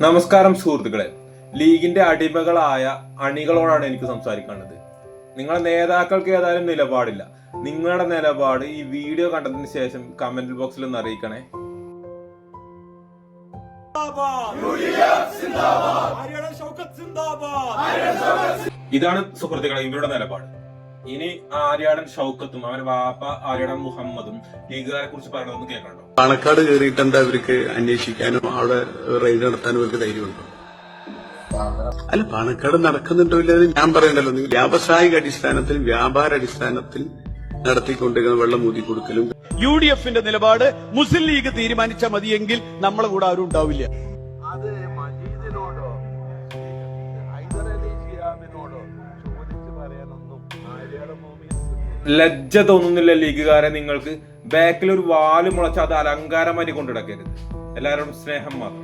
നമസ്കാരം സുഹൃത്തുക്കളെ, ലീഗിന്റെ അടിമകളായ അണികളോടാണ് എനിക്ക് സംസാരിക്കാനുള്ളത്. നിങ്ങളുടെ നേതാക്കൾക്ക് ഏതായാലും നിലപാടില്ല. നിങ്ങളുടെ നിലപാട് ഈ വീഡിയോ കണ്ടതിന് ശേഷം കമന്റ് ബോക്സിൽ ഒന്ന് അറിയിക്കണേ. ഇതാണ് സുഹൃത്തുക്കളെ ഇവരുടെ നിലപാട്. ഇനി ആര്യാടൻ ഷൗക്കത്തും അവരുടെ വാപ്പ ആര്യാടൻ മുഹമ്മദും ലീഗുകാരെ കുറിച്ച് പറയണമെന്ന് കേൾക്കണ്ടോ? പാണക്കാട് കയറിയിട്ട് എന്താ അവർക്ക് അന്വേഷിക്കാനും അവിടെ റെയ്ഡ് നടത്താനും അവർക്ക് ധൈര്യമുണ്ടോ? അല്ല, പാണക്കാട് നടക്കുന്നുണ്ടോ ഇല്ലെന്ന് ഞാൻ പറയണ്ടല്ലോ. വ്യാവസായിക അടിസ്ഥാനത്തിൽ വ്യാപാര അടിസ്ഥാനത്തിൽ നടത്തിക്കൊണ്ടിരിക്കുന്ന വെള്ളം ഊതി കൊടുക്കലും UDFന്റെ നിലപാട് മുസ്ലിം ലീഗ് തീരുമാനിച്ചാൽ മതിയെങ്കിൽ നമ്മളെ കൂടെ ആരും ഉണ്ടാവില്ല. അത് മജീദിനോടോ ഹൈദരലി ശിഹാബിനോടോ ചോദിച്ചു പറയാനൊന്നും ആര്യാടെ ഭൂമിയിൽ ലജ്ജ തോന്നുന്നില്ല ലീഗുകാരെ നിങ്ങൾക്ക്? ബാക്കിൽ ഒരു വാല് മുളച്ച അത് അലങ്കാരമായി കൊണ്ടിടക്കരുത്. എല്ലാവരോടും സ്നേഹം മാത്രം.